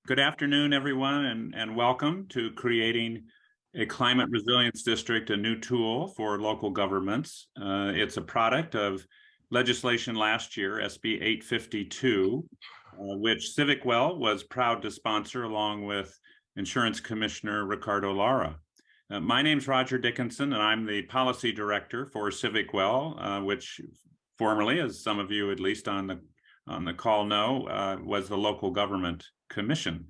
Good afternoon, everyone, and welcome to creating a climate resilience district, a new tool for local governments. It's a product of legislation last year, SB 852, which CivicWell was proud to sponsor along with Insurance Commissioner Ricardo Lara. My name's Roger Dickinson, and I'm the policy director for CivicWell, which formerly, as some of you at least on the call know, was the local government commission.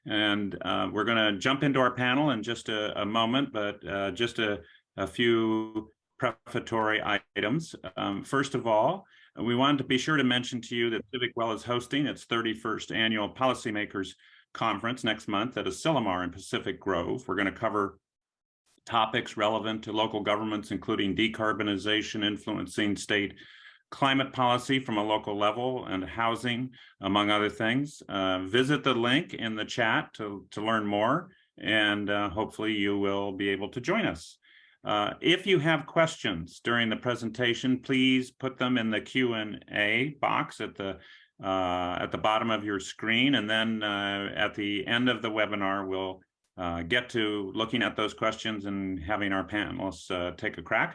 And we're going to jump into our panel in just a moment, but just a few prefatory items. First of all, we wanted to be sure to mention to you that CivicWell is hosting its 31st annual Policymakers Conference next month at Asilomar in Pacific Grove. We're going to cover topics relevant to local governments, including decarbonization, influencing state climate policy from a local level, and housing, among other things. Visit the link in the chat to learn more, and hopefully you will be able to join us. If you have questions during the presentation, please put them in the Q&A box at the bottom of your screen, and then at the end of the webinar, we'll get to looking at those questions and having our panelists take a crack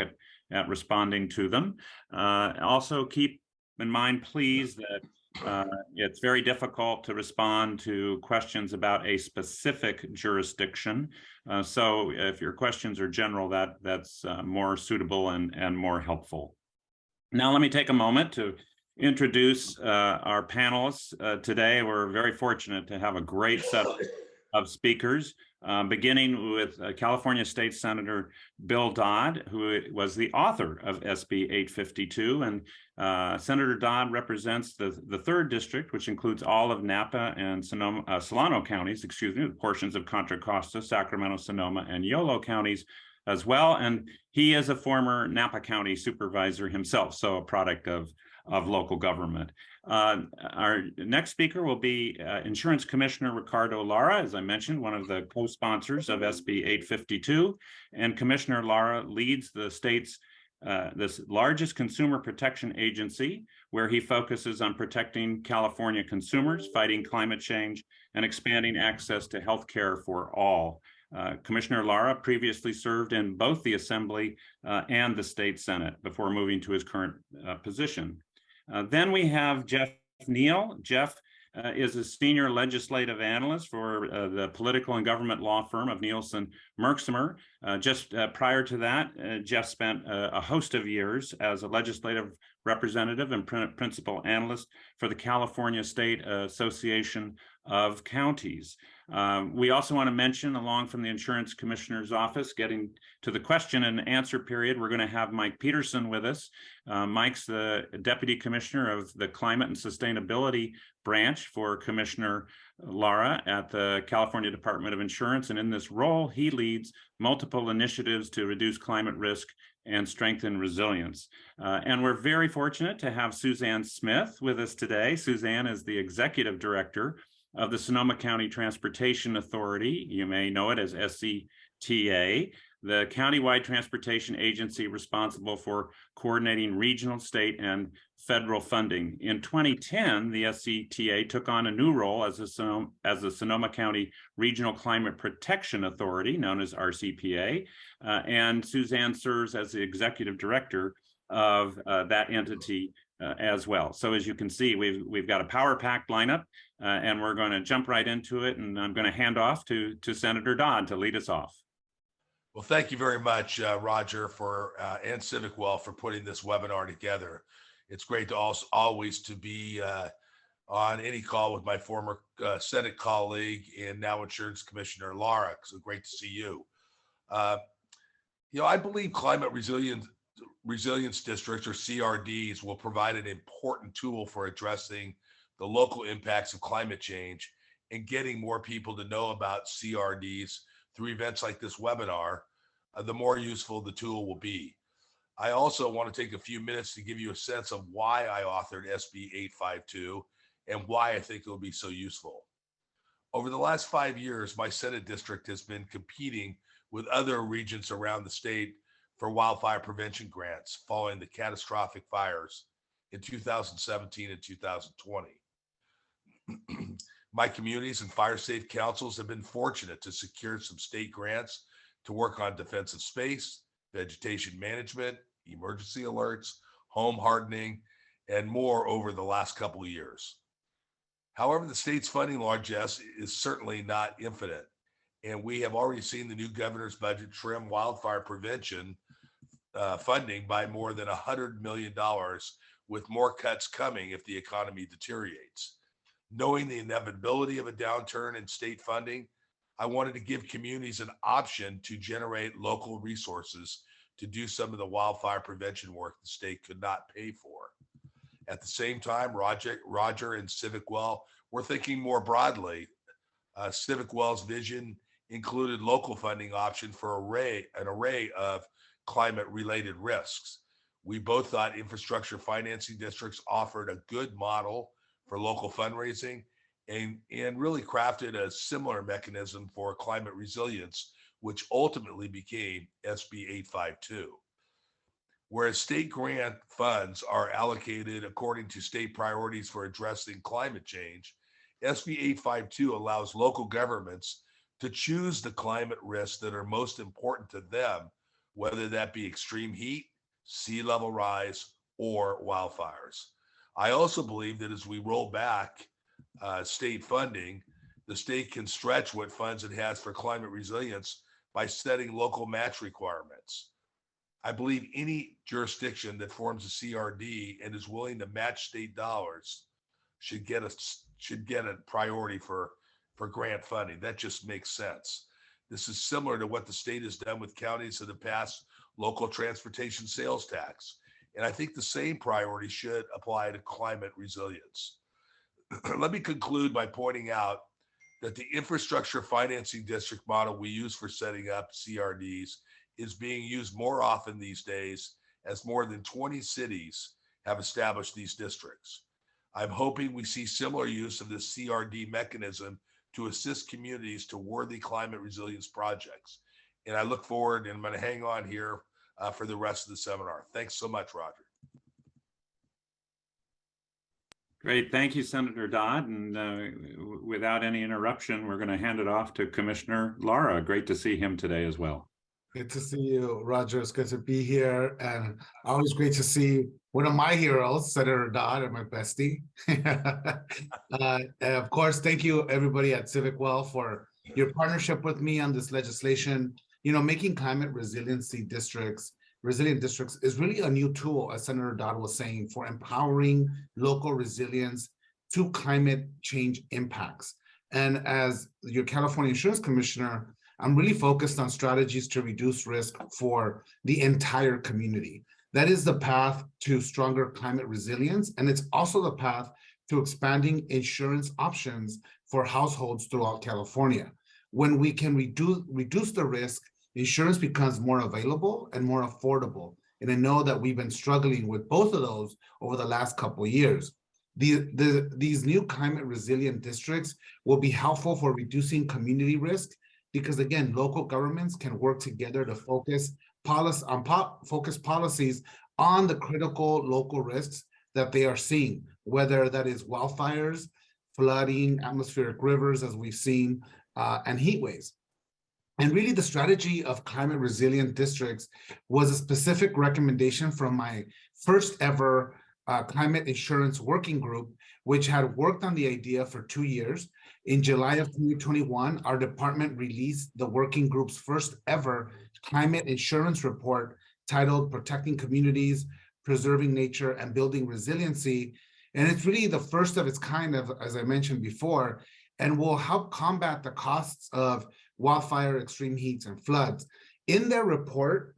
at responding to them. Also keep in mind, please, that it's very difficult to respond to questions about a specific jurisdiction. So if your questions are general, that's more suitable and more helpful. Now, let me take a moment to introduce our panelists today. We're very fortunate to have a great set of speakers, beginning with California State Senator Bill Dodd, who was the author of SB 852. And Senator Dodd represents the 3rd District, which includes all of Napa and Solano counties, portions of Contra Costa, Sacramento, Sonoma, and Yolo counties as well. And he is a former Napa County supervisor himself, so a product of local government. Our next speaker will be Insurance Commissioner Ricardo Lara, as I mentioned, one of the co-sponsors of SB 852. And Commissioner Lara leads the state's this largest consumer protection agency, where he focuses on protecting California consumers, fighting climate change, and expanding access to health care for all. Commissioner Lara previously served in both the Assembly and the State Senate before moving to his current position. Then we have Geoff Neill. Geoff is a senior legislative analyst for the political and government law firm of Nielsen Merksamer. Just prior to that, Geoff spent a host of years as a legislative representative and principal analyst for the California State Association of Counties. We also want to mention, along from the Insurance Commissioner's office, getting to the question and answer period, we're going to have Mike Peterson with us. Mike's the Deputy Commissioner of the Climate and Sustainability Branch for Commissioner Lara at the California Department of Insurance. And in this role, he leads multiple initiatives to reduce climate risk and strengthen resilience. And we're very fortunate to have Suzanne Smith with us today. Suzanne is the Executive Director of the Sonoma County Transportation Authority. You may know it as SCTA, the countywide transportation agency responsible for coordinating regional, state, and federal funding. In 2010, the SCTA took on a new role as the Sonoma County Regional Climate Protection Authority, known as RCPA, and Suzanne serves as the executive director of that entity as well. So as you can see, we've got a power-packed lineup, and we're going to jump right into it, and I'm going to hand off to Senator Dodd to lead us off. Well, thank you very much, Roger, and CivicWell for putting this webinar together. It's great to always to be on any call with my former Senate colleague and now Insurance Commissioner Lara. So great to see you. I believe climate resilience districts, or CRDs, will provide an important tool for addressing the local impacts of climate change and getting more people to know about CRDs through events like this webinar. The more useful the tool will be. I also want to take a few minutes to give you a sense of why I authored SB 852 and why I think it will be so useful. Over the last 5 years, my Senate district has been competing with other regions around the state for wildfire prevention grants following the catastrophic fires in 2017 and 2020. My communities and fire safe councils have been fortunate to secure some state grants to work on defensive space, vegetation management, emergency alerts, home hardening, and more over the last couple of years. However, the state's funding largesse is certainly not infinite, and we have already seen the new governor's budget trim wildfire prevention funding by more than $100 million, with more cuts coming if the economy deteriorates. Knowing the inevitability of a downturn in state funding, I wanted to give communities an option to generate local resources to do some of the wildfire prevention work the state could not pay for. At the same time, Roger and CivicWell were thinking more broadly. CivicWell's vision included local funding option for an array of climate-related risks. We both thought infrastructure financing districts offered a good model for local fundraising and really crafted a similar mechanism for climate resilience, which ultimately became SB 852. Whereas state grant funds are allocated according to state priorities for addressing climate change, SB 852 allows local governments to choose the climate risks that are most important to them, whether that be extreme heat, sea level rise, or wildfires. I also believe that as we roll back state funding, the state can stretch what funds it has for climate resilience by setting local match requirements. I believe any jurisdiction that forms a CRD and is willing to match state dollars should get a priority for grant funding. That just makes sense. This is similar to what the state has done with counties that have passed local transportation sales tax. And I think the same priority should apply to climate resilience. Let me conclude by pointing out that the infrastructure financing district model we use for setting up CRDs is being used more often these days, as more than 20 cities have established these districts. I'm hoping we see similar use of this CRD mechanism to assist communities to worthy climate resilience projects. And I look forward, and I'm going to hang on here for the rest of the seminar. Thanks so much, Roger. Great. Thank you, Senator Dodd. And without any interruption, we're going to hand it off to Commissioner Lara. Great to see him today as well. Good to see you, Roger. It's good to be here. And always great to see one of my heroes, Senator Dodd, and my bestie. And of course, thank you everybody at CivicWell for your partnership with me on this legislation. You know, making climate resilient districts is really a new tool, as Senator Dodd was saying, for empowering local resilience to climate change impacts. And as your California Insurance Commissioner, I'm really focused on strategies to reduce risk for the entire community. That is the path to stronger climate resilience, and it's also the path to expanding insurance options for households throughout California. When we can reduce the risk, insurance becomes more available and more affordable. And I know that we've been struggling with both of those over the last couple of years. These new climate resilient districts will be helpful for reducing community risk, because again, local governments can work together to focus policies on the critical local risks that they are seeing, whether that is wildfires, flooding, atmospheric rivers, as we've seen, and heat waves. And really the strategy of climate resilient districts was a specific recommendation from my first ever climate insurance working group, which had worked on the idea for 2 years. In July of 2021, our department released the working group's first ever climate insurance report titled Protecting Communities, Preserving Nature, and Building Resiliency. And it's really the first of its kind, as I mentioned before, and will help combat the costs of wildfire, extreme heats, and floods. In their report,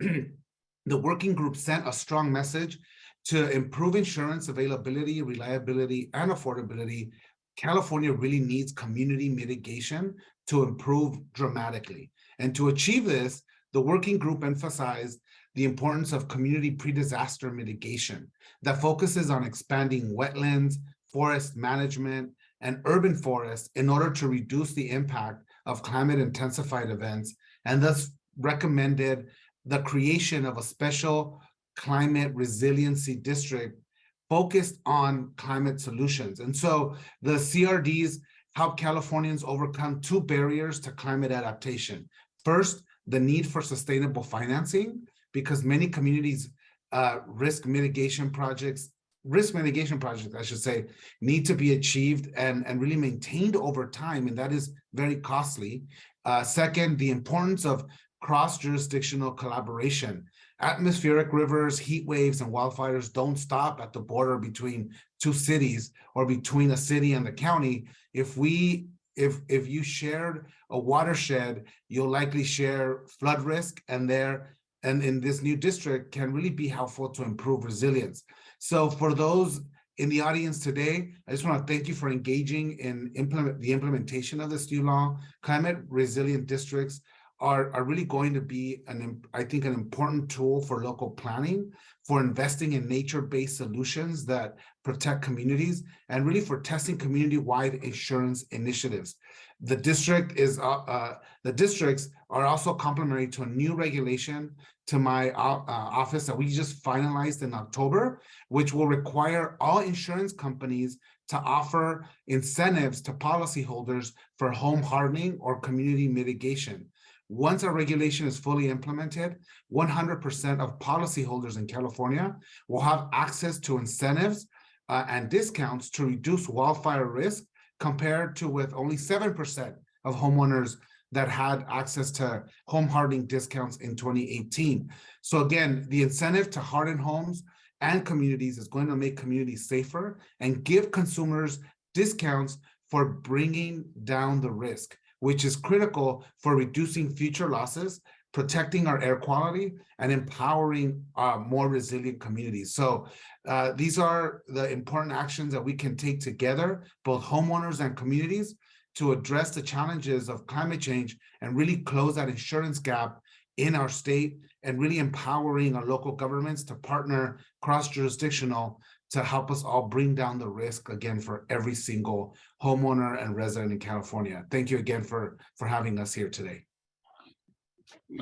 the working group sent a strong message to improve insurance availability, reliability, and affordability. California really needs community mitigation to improve dramatically. And to achieve this, the working group emphasized the importance of community pre-disaster mitigation that focuses on expanding wetlands, forest management, and urban forests in order to reduce the impact of climate intensified events, and thus recommended the creation of a special climate resiliency district focused on climate solutions. And so the CRDs help Californians overcome two barriers to climate adaptation. First, the need for sustainable financing, because many communities risk mitigation projects, I should say, need to be achieved and really maintained over time, and that is very costly. Second, the importance of cross-jurisdictional collaboration. Atmospheric rivers, heat waves, and wildfires don't stop at the border between two cities or between a city and the county. If you shared a watershed, you'll likely share flood risk, and in this new district can really be helpful to improve resilience. So for those in the audience today, I just want to thank you for engaging in the implementation of this new law. Climate resilient districts are really going to be, I think, an important tool for local planning, for investing in nature-based solutions that protect communities, and really for testing community-wide insurance initiatives. The districts are also complementary to a new regulation to my office that we just finalized in October, which will require all insurance companies to offer incentives to policyholders for home hardening or community mitigation. Once our regulation is fully implemented, 100% of policyholders in California will have access to incentives and discounts to reduce wildfire risk, compared to with only 7% of homeowners that had access to home hardening discounts in 2018. So again, the incentive to harden homes and communities is going to make communities safer and give consumers discounts for bringing down the risk, which is critical for reducing future losses, protecting our air quality, and empowering more resilient communities. So these are the important actions that we can take together, both homeowners and communities, to address the challenges of climate change and really close that insurance gap in our state, and really empowering our local governments to partner cross-jurisdictional to help us all bring down the risk, again, for every single homeowner and resident in California. Thank you again for having us here today.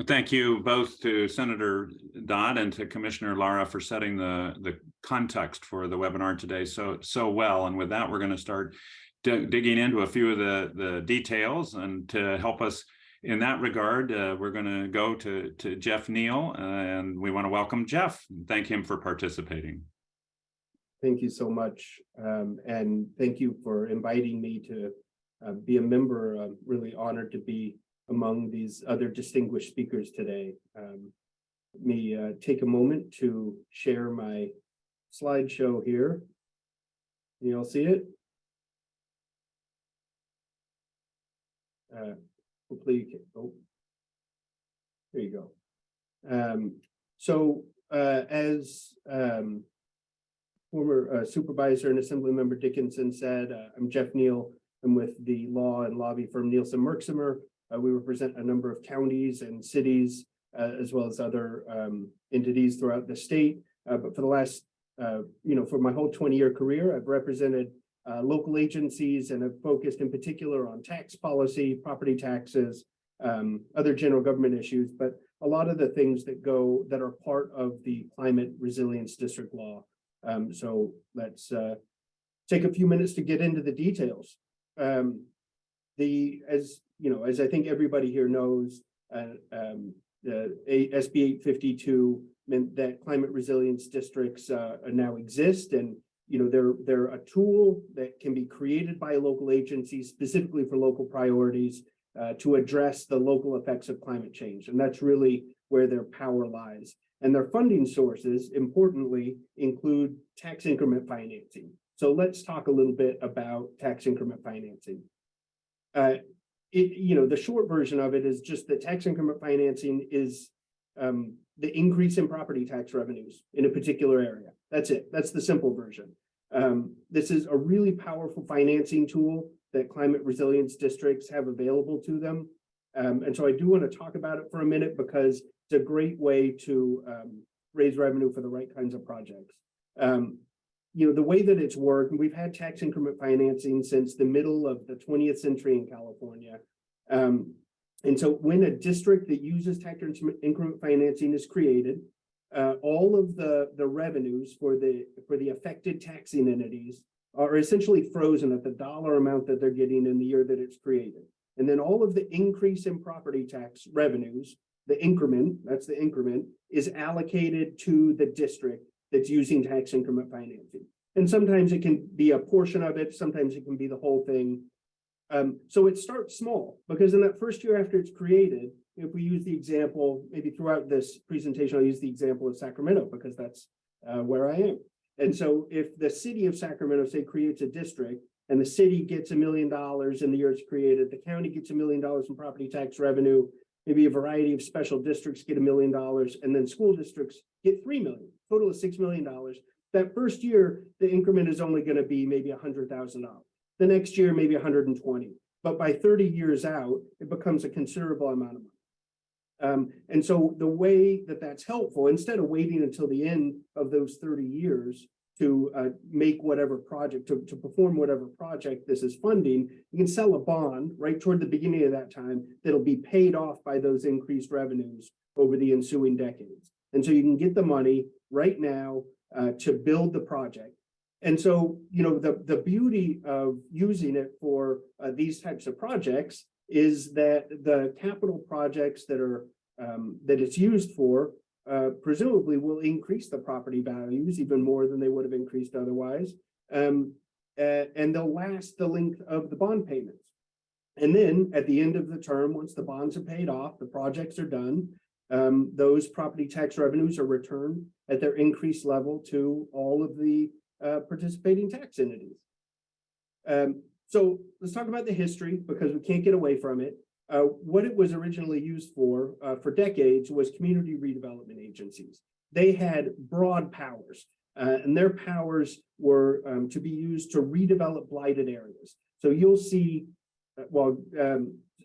Thank you both to Senator Dodd and to Commissioner Lara for setting the context for the webinar today so well. And with that, we're going to start digging into a few of the details. And to help us in that regard, we're going to go to Geoff Neill, and we want to welcome Geoff and thank him for participating. Thank you so much, and thank you for inviting me to be a member. I'm really honored to be among these other distinguished speakers today. Let me take a moment to share my slideshow here. Can you all see it? Hopefully you can. Oh, there you go. As former Supervisor and Assemblymember Dickinson said, I'm Geoff Neill. I'm with the law and lobby firm Nielsen Merksamer. We represent a number of counties and cities, as well as other entities throughout the state. But for the last, for my whole 20-year career, I've represented local agencies and have focused in particular on tax policy, property taxes, other general government issues, but a lot of the things that are part of the climate resilience district law. So let's take a few minutes to get into the details. As I think everybody here knows, the SB 852 meant that climate resilience districts now exist, and they're a tool that can be created by a local agency specifically for local priorities to address the local effects of climate change, and that's really where their power lies. And their funding sources, importantly, include tax increment financing. So let's talk a little bit about tax increment financing. The short version of it is just that tax increment financing is the increase in property tax revenues in a particular area. That's it. That's the simple version. This is a really powerful financing tool that climate resilience districts have available to them. And so I do want to talk about it for a minute because it's a great way to raise revenue for the right kinds of projects. The way that it's worked, we've had tax increment financing since the middle of the 20th century in California. And so when a district that uses tax increment financing is created, all of the revenues for the affected taxing entities are essentially frozen at the dollar amount that they're getting in the year that it's created. And then all of the increase in property tax revenues, the increment, that's the increment, is allocated to the district that's using tax increment financing. And sometimes it can be a portion of it, sometimes it can be the whole thing. So it starts small, because in that first year after it's created, if we use the example, maybe throughout this presentation, I'll use the example of Sacramento, because that's where I am. And so if the city of Sacramento, say, creates a district, and the city gets $1 million in the year it's created, the county gets $1 million in property tax revenue, maybe a variety of special districts get $1 million, and then school districts get $3 million, total of $6 million. That first year, the increment is only going to be maybe $100,000. The next year, maybe 120. But by 30 years out, it becomes a considerable amount of money. And so the way that that's helpful, instead of waiting until the end of those 30 years to make whatever project, to perform whatever project this is funding, you can sell a bond right toward the beginning of that time that'll be paid off by those increased revenues over the ensuing decades. And so you can get the money right now to build the project. And so, you know, the beauty of using it for these types of projects is that the capital projects that are that it's used for presumably will increase the property values even more than they would have increased otherwise, and they'll last the length of the bond payments. And then at the end of the term, once the bonds are paid off, the projects are done, those property tax revenues are returned at their increased level to all of the participating tax entities. So let's talk about the history, because we can't get away from it. What it was originally used for decades was community redevelopment agencies. They had broad powers, and their powers were to be used to redevelop blighted areas. So you'll see,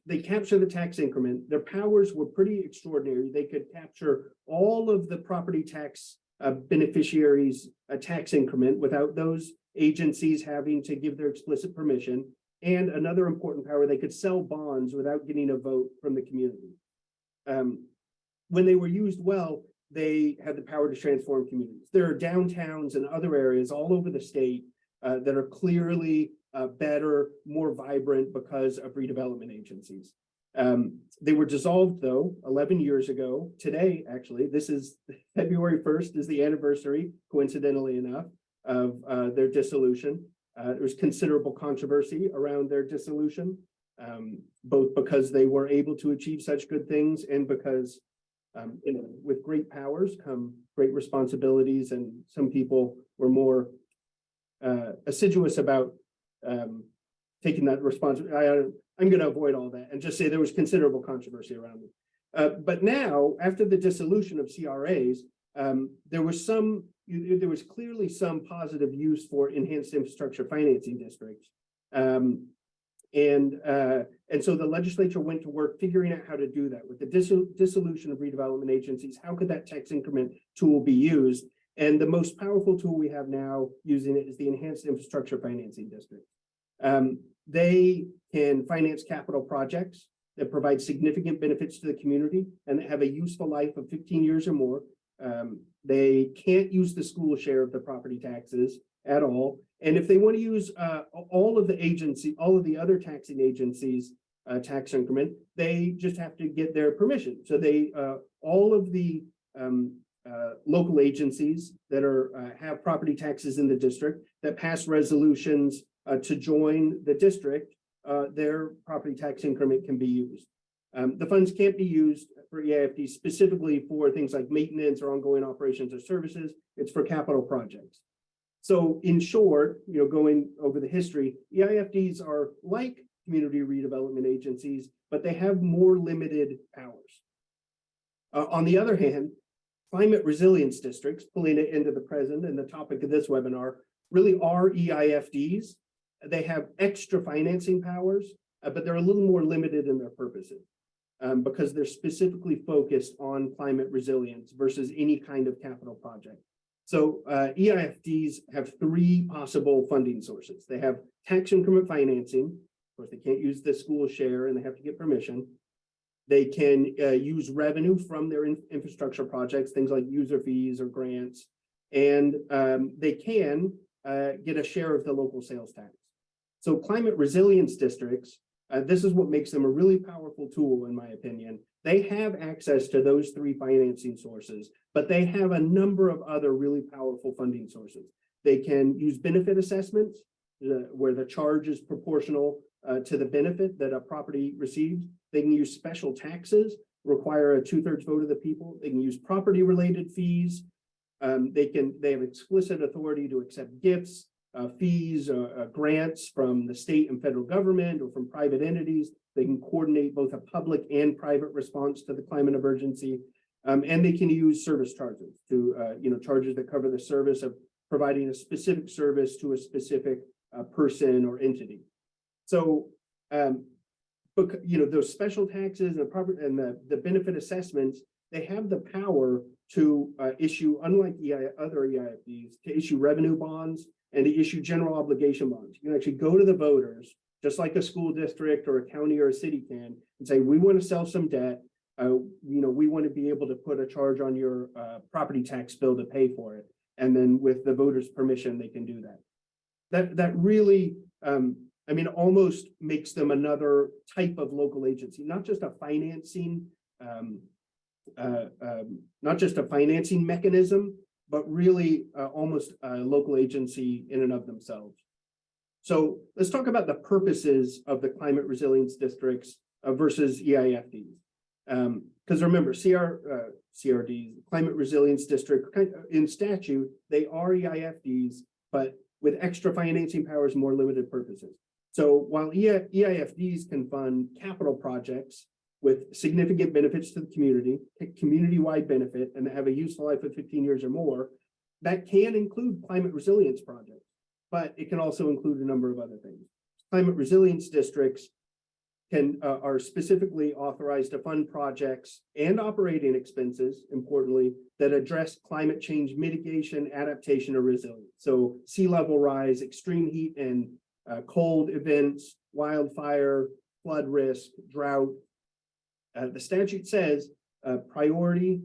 they capture the tax increment. Their powers were pretty extraordinary. They could capture all of the property tax beneficiaries' tax increment without those agencies having to give their explicit permission. And another important power, they could sell bonds without getting a vote from the community. When they were used well, they had the power to transform communities. There are downtowns and other areas all over the state that are clearly better, more vibrant because of redevelopment agencies. They were dissolved, though, 11 years ago. Today, actually, this is February 1st is the anniversary, coincidentally enough, of their dissolution. There was considerable controversy around their dissolution, both because they were able to achieve such good things and because, you know, with great powers come great responsibilities, and some people were more assiduous about taking that responsibility. I'm going to avoid all that and just say there was considerable controversy around it. But now, after the dissolution of CRAs, there was clearly some positive use for enhanced infrastructure financing districts. And so the legislature went to work figuring out how to do that. With the dissolution of redevelopment agencies, how could that tax increment tool be used? And the most powerful tool we have now using it is the enhanced infrastructure financing district. They can finance capital projects that provide significant benefits to the community and that have a useful life of 15 years or more. They can't use the school share of the property taxes at all. And if they want to use all of the other taxing agencies' tax increment, they just have to get their permission. So all of the local agencies that have property taxes in the district that pass resolutions to join the district, their property tax increment can be used. The funds can't be used for EIFD specifically for things like maintenance or ongoing operations or services. It's for capital projects. So in short, you know, going over the history, EIFDs are like community redevelopment agencies, but they have more limited powers. On the other hand, climate resilience districts, pulling it into the present and the topic of this webinar, really are EIFDs. They have extra financing powers, but they're a little more limited in their purposes because they're specifically focused on climate resilience versus any kind of capital project. So EIFDs have three possible funding sources. They have tax increment financing. Of course, they can't use the school share and they have to get permission. They can use revenue from their infrastructure projects, things like user fees or grants. And they can get a share of the local sales tax. So climate resilience districts, this is what makes them a really powerful tool, in my opinion. They have access to those three financing sources, but they have a number of other really powerful funding sources. They can use benefit assessments, where the charge is proportional to the benefit that a property receives. They can use special taxes, require a 2/3 vote of the people. They can use property-related fees. They have explicit authority to accept gifts, fees, grants from the state and federal government or from private entities. They can coordinate both a public and private response to the climate emergency. And they can use service charges to, charges that cover the service of providing a specific service to a specific person or entity. So, but those special taxes and the benefit assessments, they have the power to issue, unlike other EIFDs, to issue revenue bonds and to issue general obligation bonds. You can actually go to the voters, just like a school district or a county or a city can, and say, we want to sell some debt. We want to be able to put a charge on your property tax bill to pay for it. And then with the voters' permission, they can do that. That really, almost makes them another type of local agency, not just a financing, mechanism, but really almost a local agency in and of themselves. So let's talk about the purposes of the climate resilience districts versus EIFDs. Because remember, CRDs, climate resilience district, in statute, they are EIFDs, but with extra financing powers, more limited purposes. So while EIFDs can fund capital projects with significant benefits to the community-wide benefit, and have a useful life of 15 years or more, that can include climate resilience projects, but it can also include a number of other things. Climate resilience districts are specifically authorized to fund projects and operating expenses, importantly, that address climate change mitigation, adaptation, or resilience. So sea level rise, extreme heat and cold events, wildfire, flood risk, drought. The statute says priority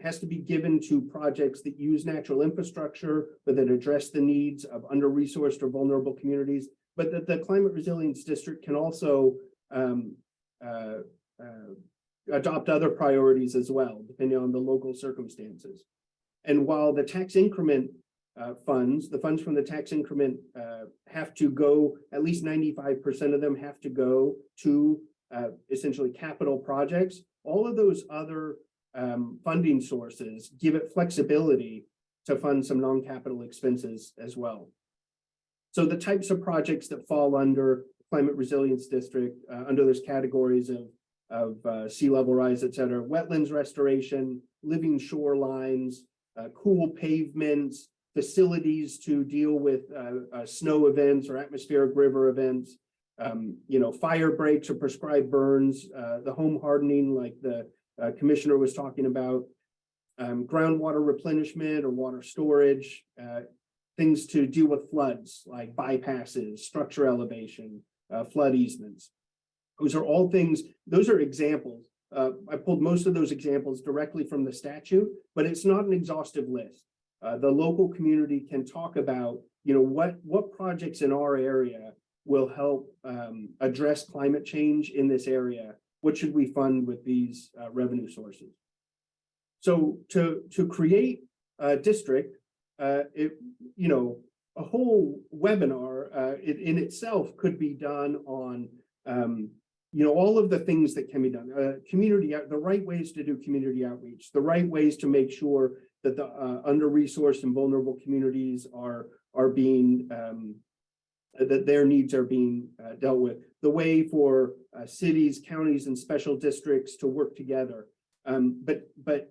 has to be given to projects that use natural infrastructure, but that address the needs of under-resourced or vulnerable communities. But the climate resilience district can also adopt other priorities as well, depending on the local circumstances. And while the tax increment the funds from the tax increment have to go, at least 95% of them have to go to essentially capital projects, all of those other funding sources give it flexibility to fund some non-capital expenses as well. So the types of projects that fall under climate resilience district, under those categories of sea level rise, et cetera, wetlands restoration, living shorelines, cool pavements, facilities to deal with snow events or atmospheric river events, fire breaks or prescribed burns, the home hardening like the commissioner was talking about, groundwater replenishment or water storage, things to deal with floods like bypasses, structure elevation, flood easements. Those are all things, those are examples. I pulled most of those examples directly from the statute, but it's not an exhaustive list. The local community can talk about, what projects in our area will help address climate change in this area. What should we fund with these revenue sources? So to create a district, a whole webinar in itself could be done on, all of the things that can be done. The right ways to do community outreach, the right ways to make sure that the under-resourced and vulnerable communities are being that their needs are being dealt with. The way for cities, counties, and special districts to work together. But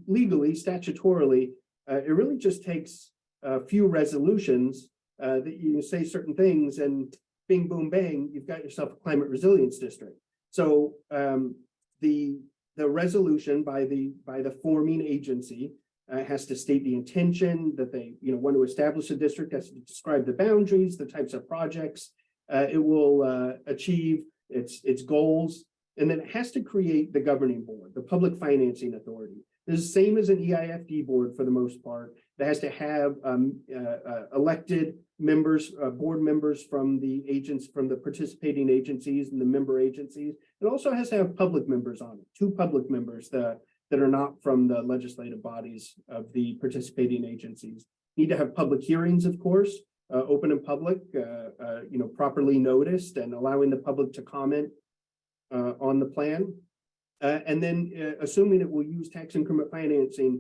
legally, statutorily, it really just takes a few resolutions that you say certain things, and bing, boom, bang, you've got yourself a climate resilience district. So the resolution by the forming agency has to state the intention that they want to establish a district, has to describe the boundaries, the types of projects it will achieve, its goals, and then it has to create the governing board, the public financing authority. This is the same as an EIFD board for the most part. That has to have elected members, board members from the agents, from the participating agencies and the member agencies. It also has to have public members on it, 2 public members that are not from the legislative bodies of the participating agencies. Need to have public hearings, of course, open and public, properly noticed and allowing the public to comment on the plan. And then assuming it will use tax increment financing,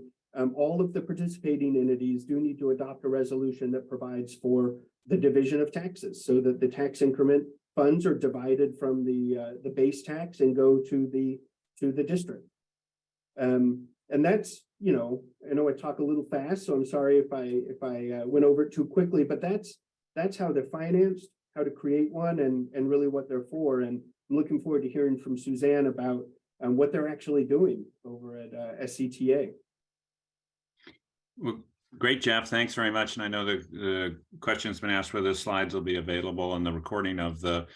all of the participating entities do need to adopt a resolution that provides for the division of taxes so that the tax increment funds are divided from the base tax and go to the district. And that's, I know I talk a little fast, so I'm sorry if I went over it too quickly, but that's how they're financed, how to create one, and really what they're for. And I'm looking forward to hearing from Suzanne about what they're actually doing over at SCTA. Well, great, Jeff. Thanks very much. And I know the question's been asked whether the slides will be available, and the recording of the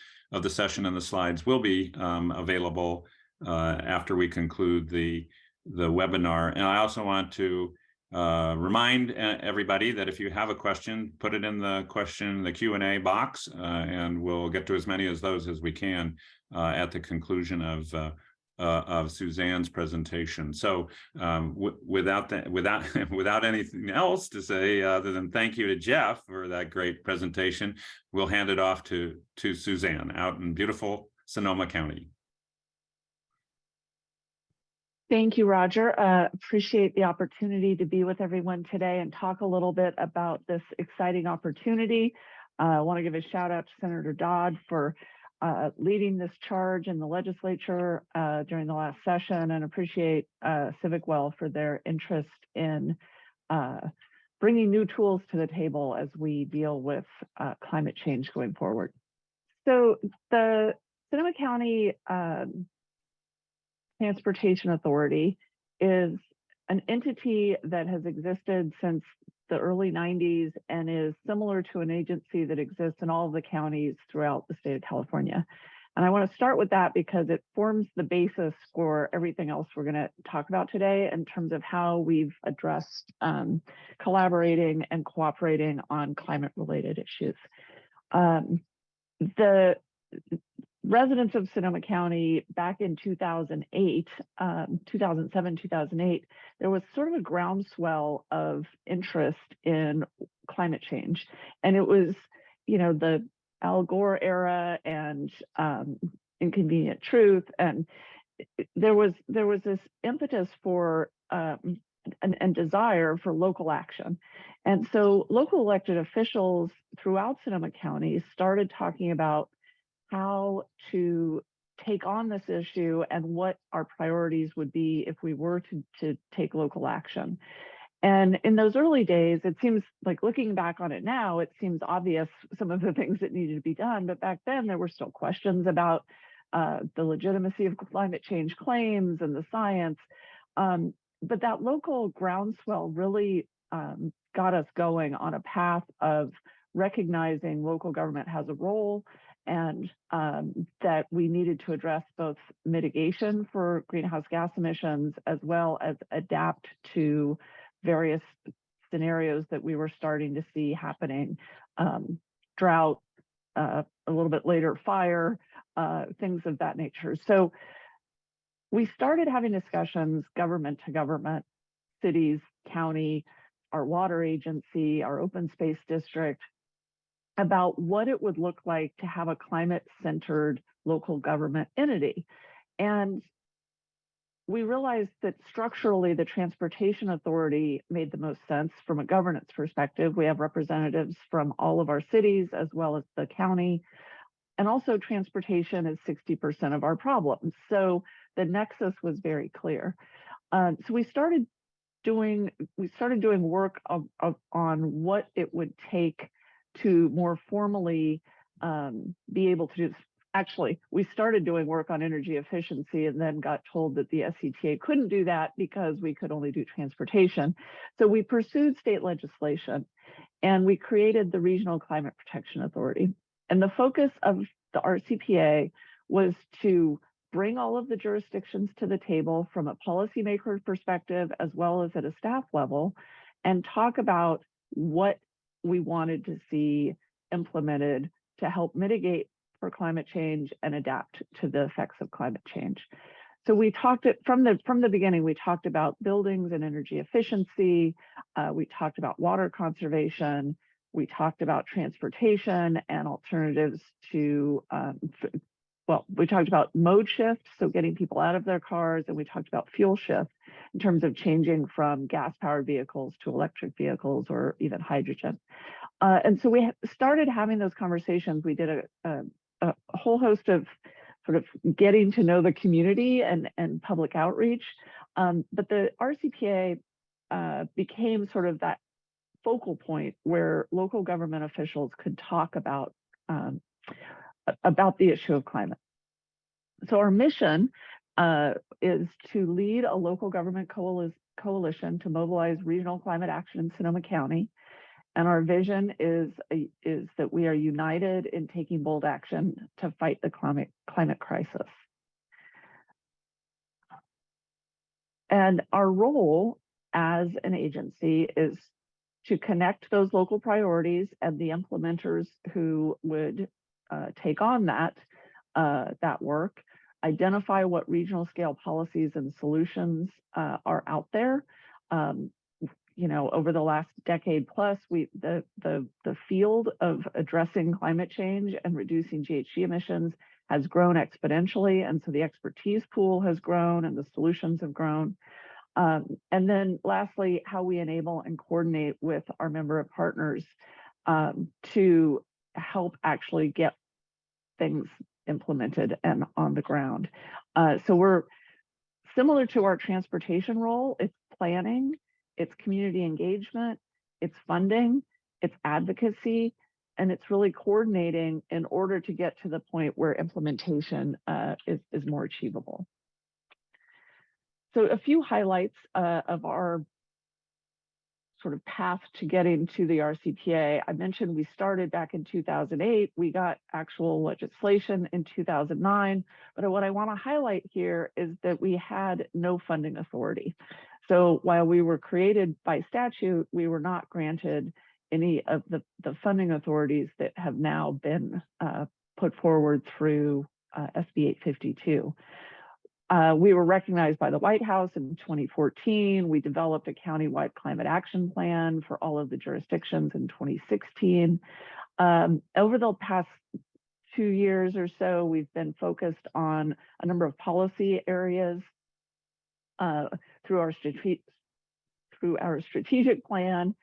session and the slides will be available after we conclude the webinar. And I also want to remind everybody that if you have a question, put it in the Q&A box, and we'll get to as many of those as we can at the conclusion of Suzanne's presentation. So without anything else to say other than thank you to Jeff for that great presentation, we'll hand it off to Suzanne out in beautiful Sonoma County. Thank you, Roger. Appreciate the opportunity to be with everyone today and talk a little bit about this exciting opportunity. I want to give a shout out to Senator Dodd for leading this charge in the legislature during the last session, and appreciate CivicWell for their interest in bringing new tools to the table as we deal with climate change going forward. So the Sonoma County Transportation Authority is an entity that has existed since the early 90s and is similar to an agency that exists in all of the counties throughout the state of California. And I want to start with that because it forms the basis for everything else we're going to talk about today in terms of how we've addressed collaborating and cooperating on climate-related issues. The residents of Sonoma County back in 2007, 2008, there was sort of a groundswell of interest in climate change. And it was, the Al Gore era and Inconvenient Truth. And there was this impetus for and desire for local action. And so local elected officials throughout Sonoma County started talking about how to take on this issue and what our priorities would be if we were to take local action. And in those early days, it seems like, looking back on it now, it seems obvious some of the things that needed to be done. But back then, there were still questions about the legitimacy of climate change claims and the science. But that local groundswell really got us going on a path of recognizing local government has a role, and that we needed to address both mitigation for greenhouse gas emissions as well as adapt to various scenarios that we were starting to see happening, drought, a little bit later fire, things of that nature. So we started having discussions, government to government, cities, county, our water agency, our open space district, about what it would look like to have a climate-centered local government entity. And we realized that structurally, the Transportation Authority made the most sense from a governance perspective. We have representatives from all of our cities as well as the county. And also, transportation is 60% of our problems. So the nexus was very clear. So we started doing work on what it would take to more formally be able to do this. Actually, we started doing work on energy efficiency and then got told that the SCTA couldn't do that because we could only do transportation. So we pursued state legislation and we created the Regional Climate Protection Authority. And the focus of the RCPA was to bring all of the jurisdictions to the table from a policymaker perspective, as well as at a staff level, and talk about what we wanted to see implemented to help mitigate for climate change and adapt to the effects of climate change. So we talked from the beginning, we talked about buildings and energy efficiency. We talked about water conservation. We talked about transportation and alternatives to, we talked about mode shift, so getting people out of their cars, and we talked about fuel shift in terms of changing from gas-powered vehicles to electric vehicles or even hydrogen. And so we started having those conversations. We did a whole host of sort of getting to know the community and public outreach. But the RCPA became sort of that focal point where local government officials could talk about the issue of climate. So our mission is to lead a local government coalition to mobilize regional climate action in Sonoma County. And our vision is that we are united in taking bold action to fight the climate crisis. And our role as an agency is to connect those local priorities and the implementers who would take on that work, identify what regional scale policies and solutions are out there. You know, over the last decade plus, the field of addressing climate change and reducing GHG emissions has grown exponentially, and so the expertise pool has grown and the solutions have grown. And then lastly, how we enable and coordinate with our member partners to help actually get things implemented and on the ground. So we're similar to our transportation role. It's planning, it's community engagement, it's funding, it's advocacy, and it's really coordinating in order to get to the point where implementation is more achievable. So a few highlights of our sort of path to getting to the RCPA. I mentioned we started back in 2008. We got actual legislation in 2009. But what I want to highlight here is that we had no funding authority. So while we were created by statute, we were not granted any of the funding authorities that have now been put forward through SB 852. We were recognized by the White House in 2014. We developed a countywide climate action plan for all of the jurisdictions in 2016. Over the past 2 years or so, we've been focused on a number of policy areas through our strategic plan.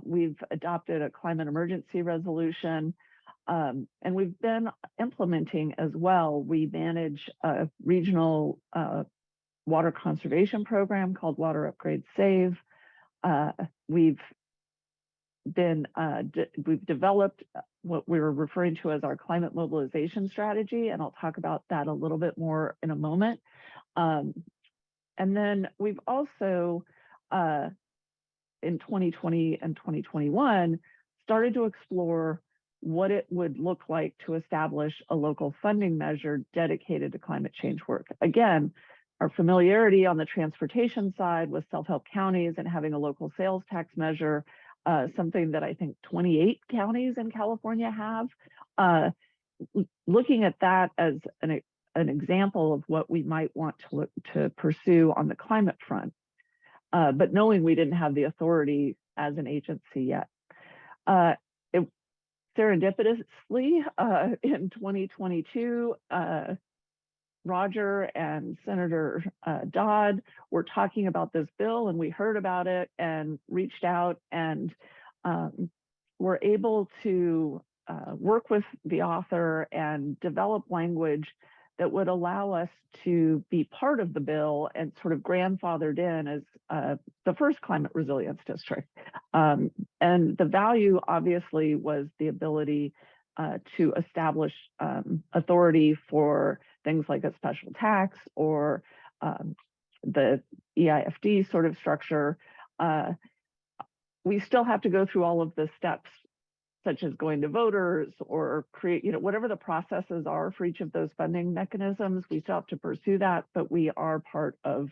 We've adopted a climate emergency resolution. And we've been implementing as well. We manage a regional water conservation program called Water Upgrade Save. We've developed what we were referring to as our climate mobilization strategy, and I'll talk about that a little bit more in a moment. And then we've also, in 2020 and 2021, started to explore what it would look like to establish a local funding measure dedicated to climate change work. Again, our familiarity on the transportation side with self-help counties and having a local sales tax measure, something that I think 28 counties in California have. Looking at that as an example of what we might want to pursue on the climate front, but knowing we didn't have the authority as an agency yet. Serendipitously, in 2022, Roger and Senator Dodd were talking about this bill, and we heard about it and reached out and were able to work with the author and develop language that would allow us to be part of the bill and sort of grandfathered in as the first climate resilience district. And the value obviously was the ability to establish authority for things like a special tax or the EIFD sort of structure. We still have to go through all of the steps such as going to voters or create, whatever the processes are for each of those funding mechanisms, we still have to pursue that, but we are part of,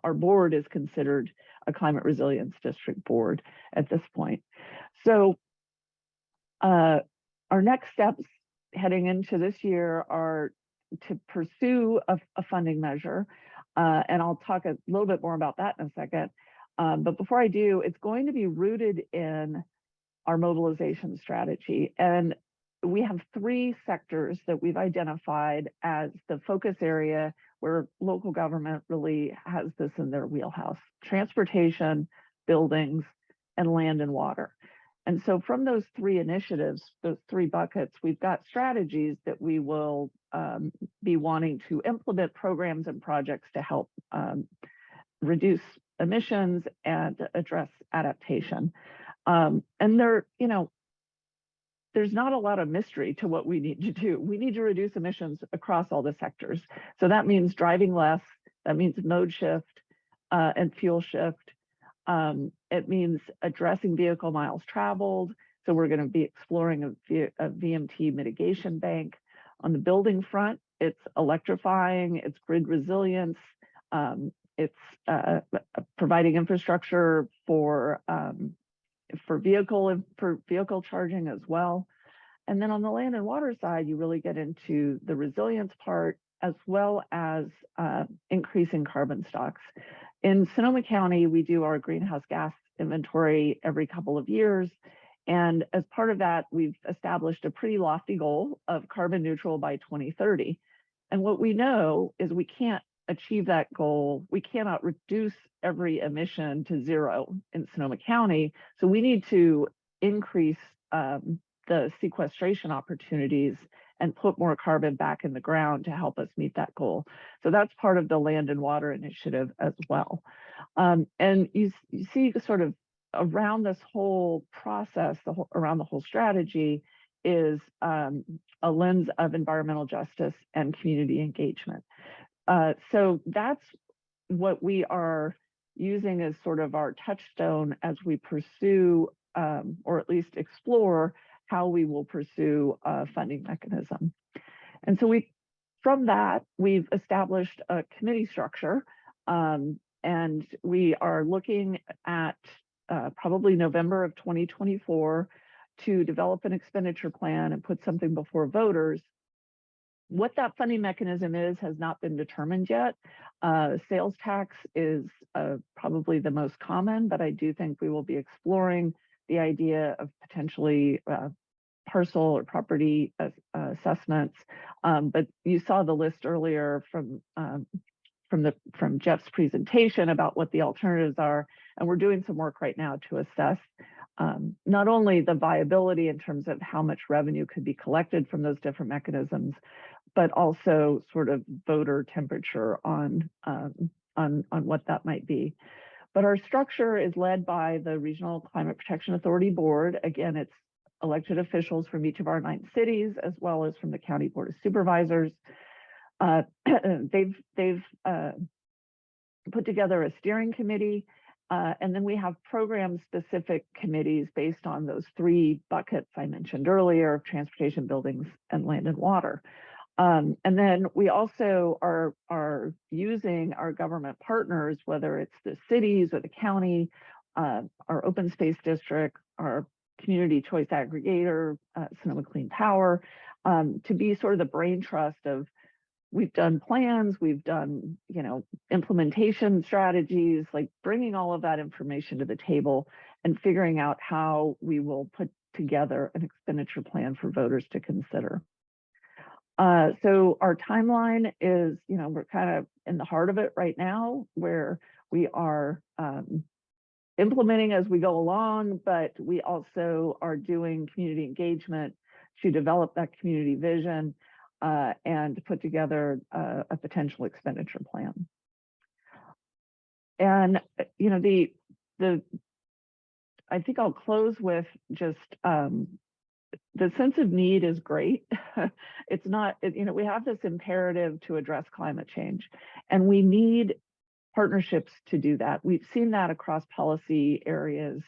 our board is considered a climate resilience district board at this point. So our next steps heading into this year are to pursue a funding measure. And I'll talk a little bit more about that in a second. But before I do, it's going to be rooted in our mobilization strategy. And we have 3 sectors that we've identified as the focus area where local government really has this in their wheelhouse: transportation, buildings, and land and water. And so from those 3 initiatives, those 3 buckets, we've got strategies that we will be wanting to implement programs and projects to help reduce emissions and address adaptation. And there's not a lot of mystery to what we need to do. We need to reduce emissions across all the sectors. So that means driving less, that means mode shift and fuel shift. It means addressing vehicle miles traveled. So we're going to be exploring a VMT mitigation bank. On the building front, it's electrifying, it's grid resilience, it's providing infrastructure for vehicle charging as well. And then on the land and water side, you really get into the resilience part as well as increasing carbon stocks. In Sonoma County, we do our greenhouse gas inventory every couple of years. And as part of that, we've established a pretty lofty goal of carbon neutral by 2030. And what we know is we can't achieve that goal. We cannot reduce every emission to 0 in Sonoma County. So we need to increase the sequestration opportunities and put more carbon back in the ground to help us meet that goal. So that's part of the land and water initiative as well. And you see sort of around this whole process, around the whole strategy is a lens of environmental justice and community engagement. So that's what we are using as sort of our touchstone as we pursue, or at least explore, how we will pursue a funding mechanism. And so from that, we've established a committee structure, and we are looking at probably November of 2024 to develop an expenditure plan and put something before voters. What that funding mechanism is has not been determined yet. Sales tax is probably the most common, but I do think we will be exploring the idea of potentially parcel or property assessments. But you saw the list earlier from Jeff's presentation about what the alternatives are, and we're doing some work right now to assess not only the viability in terms of how much revenue could be collected from those different mechanisms, but also sort of voter temperature on what that might be. But our structure is led by the Regional Climate Protection Authority Board. Again, it's elected officials from each of our 9 cities, as well as from the County Board of Supervisors. They've put together a steering committee, and then we have program-specific committees based on those 3 buckets I mentioned earlier of transportation, buildings, and land and water. And then we also are using our government partners, whether it's the cities or the county, our open space district, our community choice aggregator, Sonoma Clean Power, to be sort of the brain trust of, we've done plans, we've done, implementation strategies, like bringing all of that information to the table and figuring out how we will put together an expenditure plan for voters to consider. So our timeline is, we're kind of in the heart of it right now, where we are implementing as we go along, but we also are doing community engagement to develop that community vision and put together a potential expenditure plan. And, I think I'll close with just the sense of need is great. It's not, we have this imperative to address climate change, and we need partnerships to do that. We've seen that across policy areas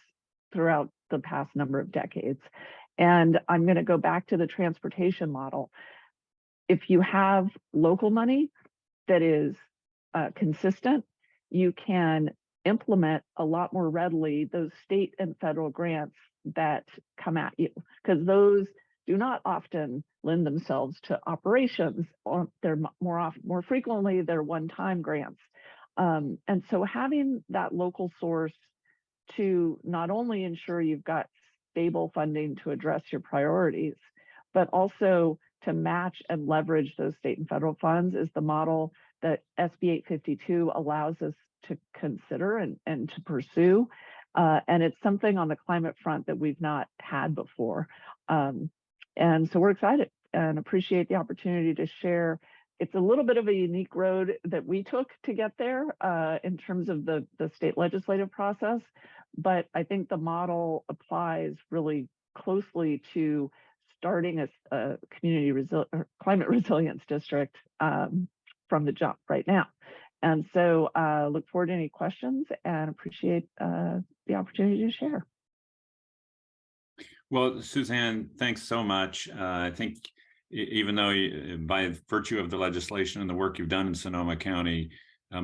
throughout the past number of decades. And I'm going to go back to the transportation model. If you have local money that is consistent, you can implement a lot more readily those state and federal grants that come at you, because those do not often lend themselves to operations, or they're more frequently they're one-time grants. And so having that local source to not only ensure you've got stable funding to address your priorities, but also to match and leverage those state and federal funds is the model that SB 852 allows us to consider and to pursue. And it's something on the climate front that we've not had before. And so we're excited and appreciate the opportunity to share. It's a little bit of a unique road that we took to get there in terms of the state legislative process, but I think the model applies really closely to starting a climate resilience district from the jump right now. And so look forward to any questions and appreciate the opportunity to share. Well, Suzanne, thanks so much. I think even though by virtue of the legislation and the work you've done in Sonoma County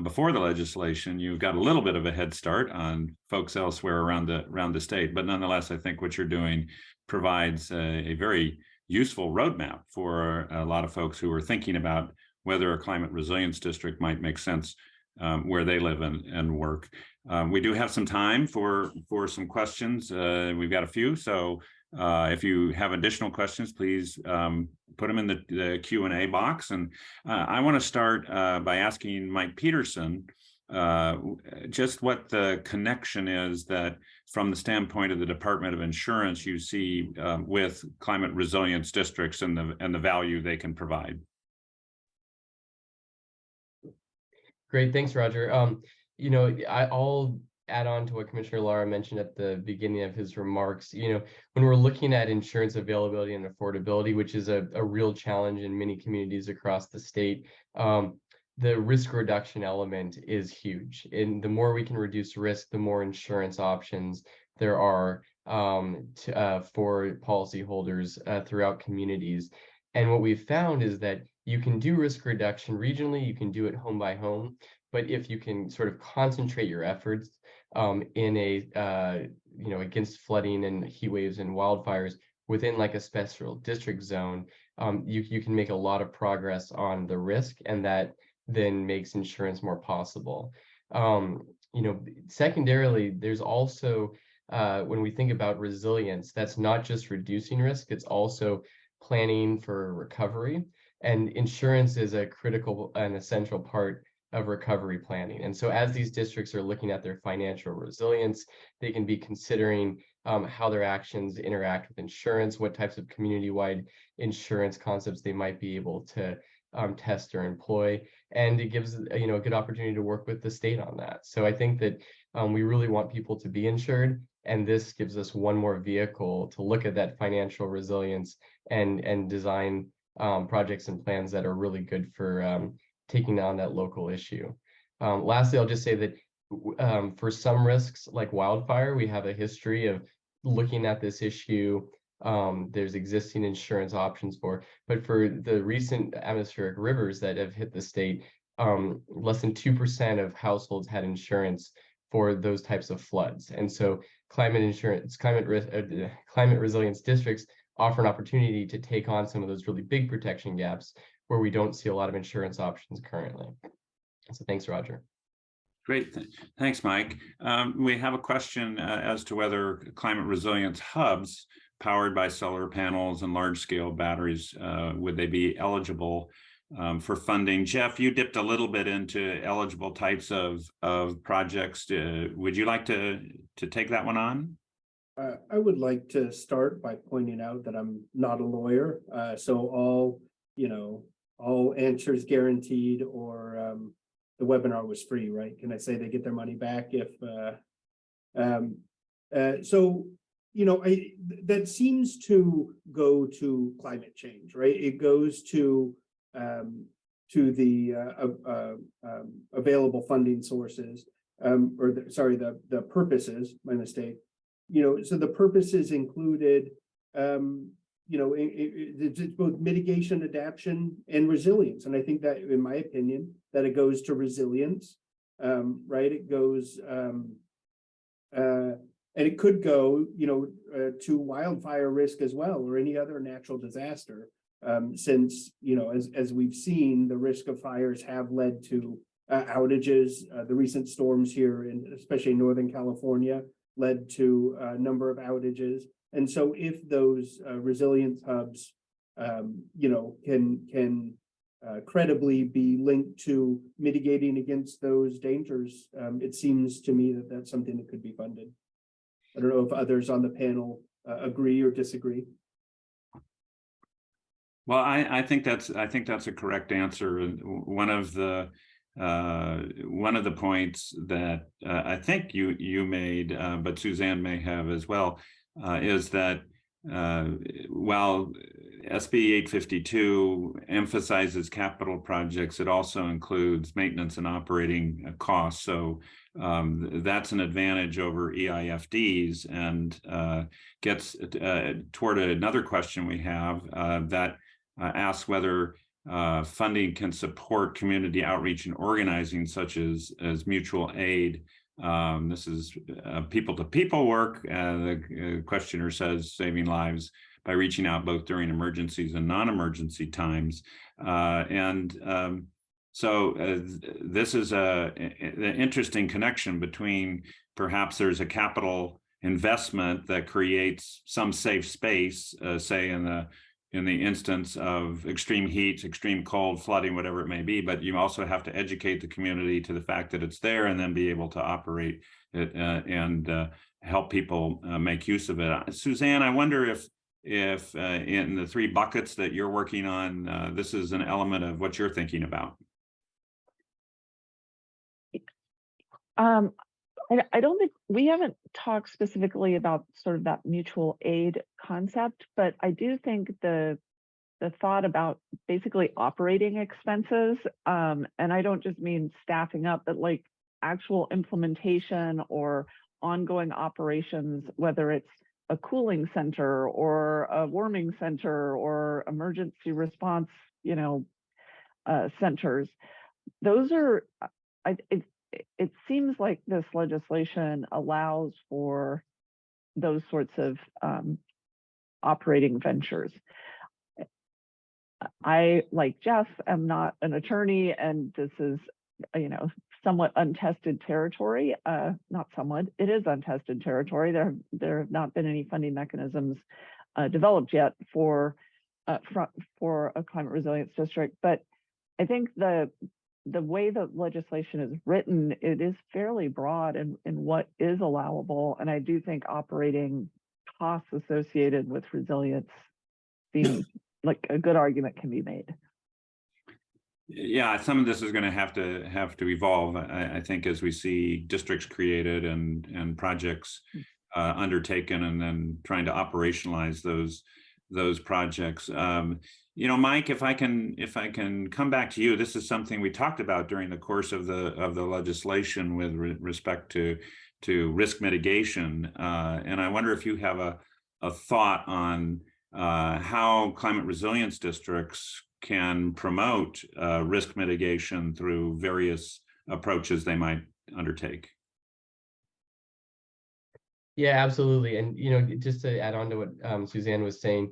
before the legislation, you've got a little bit of a head start on folks elsewhere around the state. But nonetheless, I think what you're doing provides a very useful roadmap for a lot of folks who are thinking about whether a climate resilience district might make sense where they live and work. We do have some time for some questions. We've got a few, so if you have additional questions, please put them in the Q&A box. And I want to start by asking Mike Peterson just what the connection is that from the standpoint of the Department of Insurance you see with climate resilience districts and the value they can provide. Great, thanks, Roger. I'll add on to what Commissioner Lara mentioned at the beginning of his remarks. When we're looking at insurance availability and affordability, which is a real challenge in many communities across the state, the risk reduction element is huge. And the more we can reduce risk, the more insurance options there are for policyholders throughout communities. And what we've found is that you can do risk reduction regionally, you can do it home by home, but if you can sort of concentrate your efforts in against flooding and heat waves and wildfires within like a special district zone, you can make a lot of progress on the risk, and that then makes insurance more possible. Secondarily, there's also when we think about resilience, that's not just reducing risk, it's also planning for recovery. And insurance is a critical and essential part of recovery planning. And so as these districts are looking at their financial resilience, they can be considering how their actions interact with insurance, what types of community-wide insurance concepts they might be able to test or employ. And it gives a good opportunity to work with the state on that. So I think that we really want people to be insured, and this gives us one more vehicle to look at that financial resilience and design projects and plans that are really good for taking on that local issue. Lastly, I'll just say that for some risks like wildfire, we have a history of looking at this issue. There's existing insurance options but for the recent atmospheric rivers that have hit the state, less than 2% of households had insurance for those types of floods. And so climate resilience districts offer an opportunity to take on some of those really big protection gaps where we don't see a lot of insurance options currently. So thanks, Roger. Great. Thanks, Mike. We have a question as to whether climate resilience hubs powered by solar panels and large-scale batteries, would they be eligible for funding? Geoff, you dipped a little bit into eligible types of projects. Would you like to take that one on? I would like to start by pointing out that I'm not a lawyer, so all answers guaranteed, or the webinar was free, right? Can I say they get their money back if that seems to go to climate change, right? It goes to the available funding sources, the purposes, my mistake. So the purposes included it's both mitigation, adaptation, and resilience. And I think that, in my opinion, that it goes to resilience, right? It goes, and it could go, to wildfire risk as well, or any other natural disaster. Since, as we've seen, the risk of fires have led to outages. The recent storms here, especially in Northern California, led to a number of outages. And so if those resilience hubs, can credibly be linked to mitigating against those dangers, it seems to me that that's something that could be funded. I don't know if others on the panel agree or disagree. Well, I think that's a correct answer. One of the points that I think you made, but Suzanne may have as well, is that while SB 852 emphasizes capital projects, it also includes maintenance and operating costs. So that's an advantage over EIFDs, and gets toward another question we have that asks whether funding can support community outreach and organizing, such as mutual aid. This is people-to-people work. The questioner says saving lives by reaching out both during emergencies and non-emergency times. So this is an interesting connection between, perhaps there's a capital investment that creates some safe space, say in the instance of extreme heat, extreme cold, flooding, whatever it may be, but you also have to educate the community to the fact that it's there, and then be able to operate it and help people make use of it. Suzanne, I wonder if in the three buckets that you're working on, this is an element of what you're thinking about. I don't think we haven't talked specifically about sort of that mutual aid concept, but I do think the thought about basically operating expenses, and I don't just mean staffing up, but like actual implementation or ongoing operations, whether it's a cooling center or a warming center or emergency response, centers. Those are, it seems like this legislation allows for those sorts of operating ventures. I, like Jeff, am not an attorney, and this is, somewhat untested territory. Not somewhat, it is untested territory. There have not been any funding mechanisms developed yet for a climate resilience district. But I think the way the legislation is written, it is fairly broad in what is allowable. And I do think operating costs associated with resilience seems like a good argument can be made. Yeah, some of this is going to have to evolve, I think, as we see districts created and projects undertaken, and then trying to operationalize those projects. Mike, if I can come back to you, this is something we talked about during the course of the legislation with respect to risk mitigation, and I wonder if you have a thought on how climate resilience districts can promote risk mitigation through various approaches they might undertake. Yeah, absolutely. And, just to add on to what Suzanne was saying,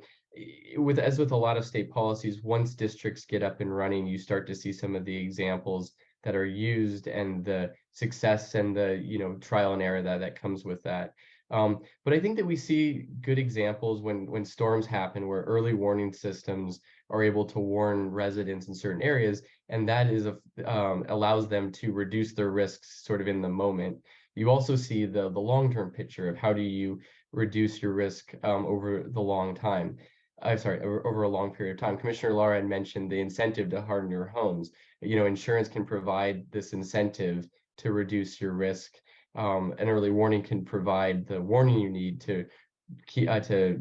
as with a lot of state policies, once districts get up and running, you start to see some of the examples that are used and the success and the, trial and error that comes with that. But I think that we see good examples when storms happen, where early warning systems are able to warn residents in certain areas, and that is allows them to reduce their risks sort of in the moment. You also see the long-term picture of how do you reduce your risk over the long time. Over a long period of time. Commissioner Lara had mentioned the incentive to harden your homes. Insurance can provide this incentive to reduce your risk. An early warning can provide the warning you need to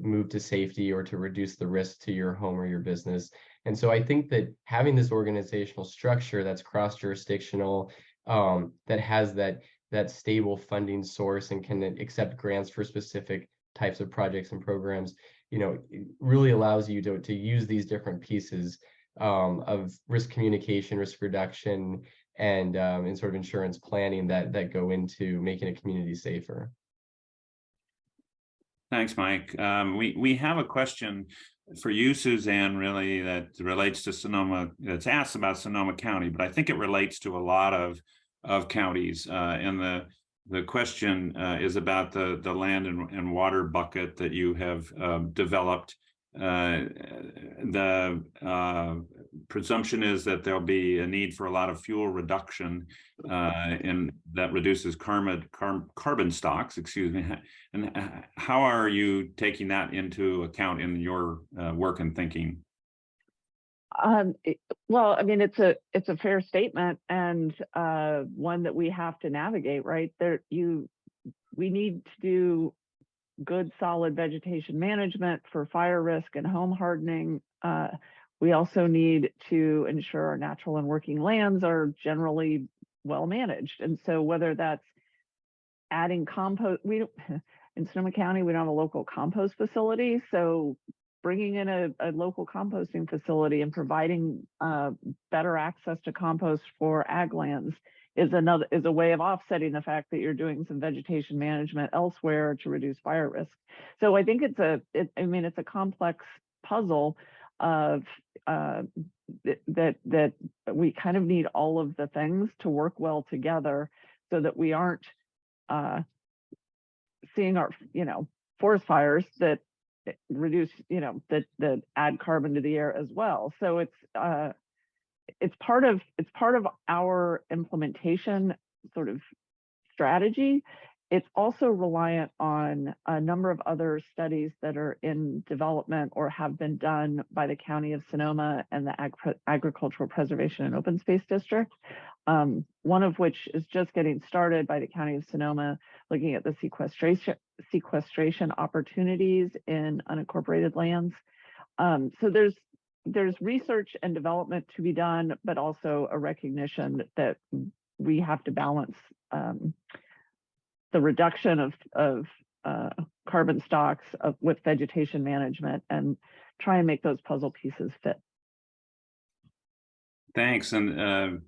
move to safety or to reduce the risk to your home or your business. And so I think that having this organizational structure that's cross-jurisdictional, that has that stable funding source and can accept grants for specific types of projects and programs, it really allows you to use these different pieces of risk communication, risk reduction, and sort of insurance planning that go into making a community safer. Thanks, Mike. We have a question for you, Suzanne, really, that relates to Sonoma, that's asked about Sonoma County, but I think it relates to a lot of counties. And the question is about the land and water bucket that you have developed. The presumption is that there'll be a need for a lot of fuel reduction, and that reduces carbon stocks, excuse me. And how are you taking that into account in your work and thinking? Well, I mean, it's a fair statement, and one that we have to navigate, right? We need to do good, solid vegetation management for fire risk and home hardening. We also need to ensure our natural and working lands are generally well managed. And so whether that's adding compost, in Sonoma County, we don't have a local compost facility. So bringing in a local composting facility and providing better access to compost for ag lands is a way of offsetting the fact that you're doing some vegetation management elsewhere to reduce fire risk. So I think it's a complex puzzle of that we kind of need all of the things to work well together so that we aren't seeing our forest fires that reduce that add carbon to the air as well. So it's part of our implementation sort of strategy. It's also reliant on a number of other studies that are in development or have been done by the County of Sonoma and the Agricultural Preservation and Open Space District. One of which is just getting started by the County of Sonoma, looking at the sequestration opportunities in unincorporated lands. So there's research and development to be done, but also a recognition that we have to balance the reduction of carbon stocks with vegetation management and try and make those puzzle pieces fit. Thanks. And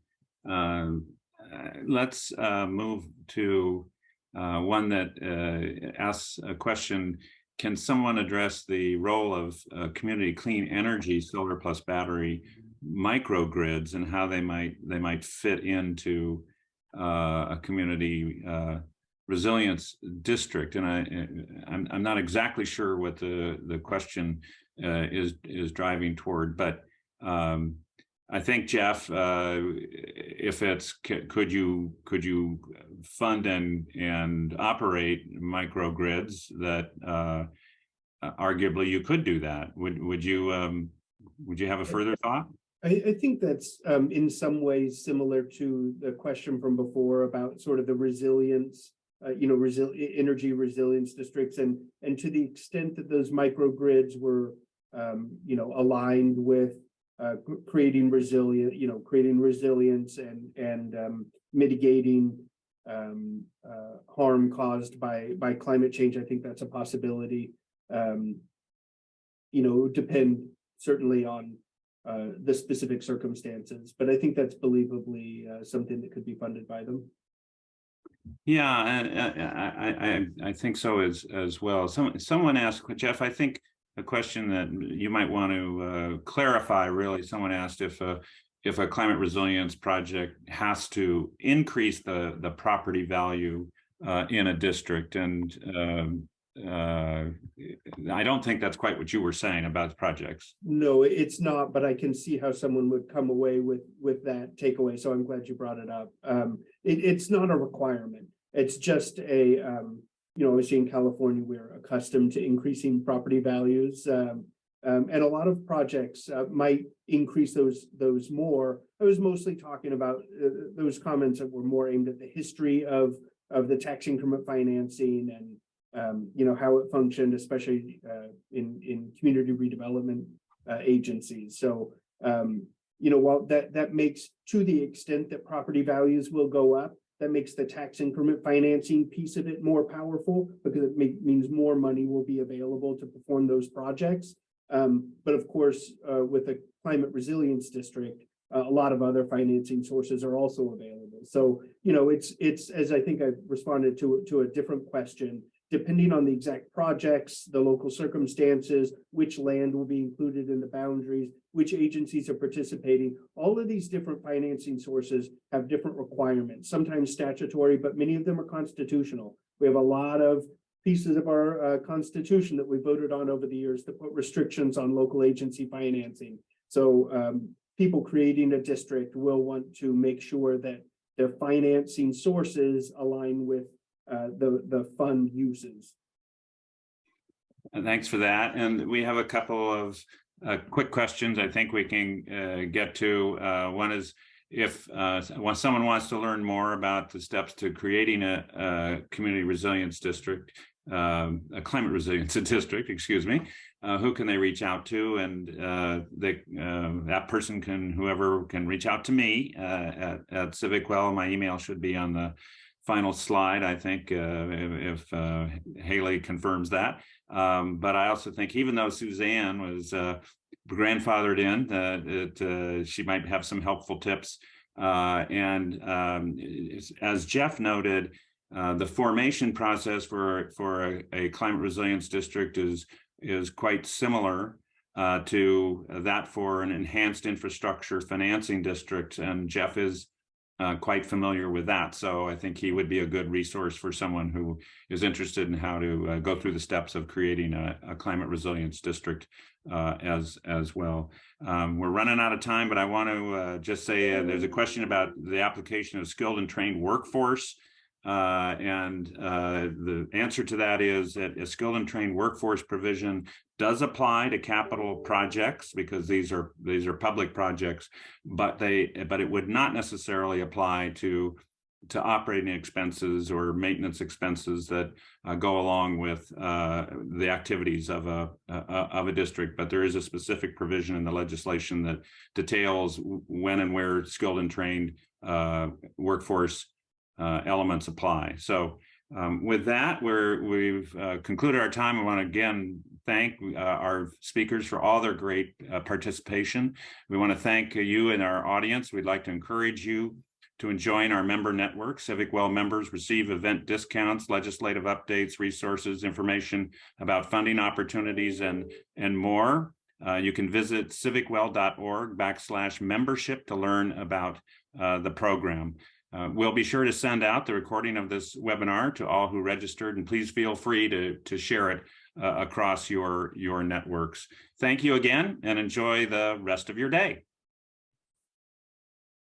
let's move to one that asks a question. Can someone address the role of community clean energy, solar plus battery microgrids, and how they might fit into a community resilience district? And I'm not exactly sure what the question is driving toward, but I think, Geoff, if it's could you fund and operate microgrids that arguably you could do that? Would you have a further thought? I think that's in some ways similar to the question from before about sort of the resilience, energy resilience districts, and to the extent that those microgrids were, aligned with creating resilience and mitigating harm caused by climate change. I think that's a possibility. It would depend certainly on the specific circumstances, but I think that's believably something that could be funded by them. Yeah, I think so as well. Someone asked, Geoff, I think a question that you might want to clarify. Really, someone asked if a climate resilience project has to increase the property value in a district, and I don't think that's quite what you were saying about the projects. No, it's not, but I can see how someone would come away with that takeaway. So I'm glad you brought it up. It's not a requirement. It's just obviously in California, we're accustomed to increasing property values. And a lot of projects might increase those more. I was mostly talking about those comments that were more aimed at the history of the tax increment financing and how it functioned, especially in community redevelopment agencies. So, while that makes, to the extent that property values will go up, that makes the tax increment financing piece of it more powerful because it means more money will be available to perform those projects. But of course, with the climate resilience district, a lot of other financing sources are also available. So, it's as I think I've responded to a different question, depending on the exact projects, the local circumstances, which land will be included in the boundaries, which agencies are participating. All of these different financing sources have different requirements, sometimes statutory, but many of them are constitutional. We have a lot of pieces of our constitution that we voted on over the years to put restrictions on local agency financing. So people creating a district will want to make sure that their financing sources align with the fund uses. Thanks for that. And we have a couple of quick questions I think we can get to. One is, if when someone wants to learn more about the steps to creating a community resilience district, a climate resilience district, excuse me, who can they reach out to? And that person whoever can reach out to me at CivicWell. My email should be on the final slide, I think, if Haley confirms that. But I also think, even though Suzanne was grandfathered in, that she might have some helpful tips. And as Geoff noted, the formation process for a climate resilience district is quite similar to that for an enhanced infrastructure financing district, and Geoff is quite familiar with that. So I think he would be a good resource for someone who is interested in how to go through the steps of creating a climate resilience district as well. We're running out of time, but I want to just say there's a question about the application of skilled and trained workforce. And the answer to that is that a skilled and trained workforce provision does apply to capital projects, because these are public projects, but it would not necessarily apply to operating expenses or maintenance expenses that go along with the activities of a district. But there is a specific provision in the legislation that details when and where skilled and trained workforce elements apply. So with that, we've concluded our time. I want to again thank our speakers for all their great participation. We want to thank you and our audience. We'd like to encourage you to join our member network. CivicWell members receive event discounts, legislative updates, resources, information about funding opportunities, and more. You can visit civicwell.org/membership to learn about the program. We'll be sure to send out the recording of this webinar to all who registered, and please feel free to share it across your networks. Thank you again, and enjoy the rest of your day.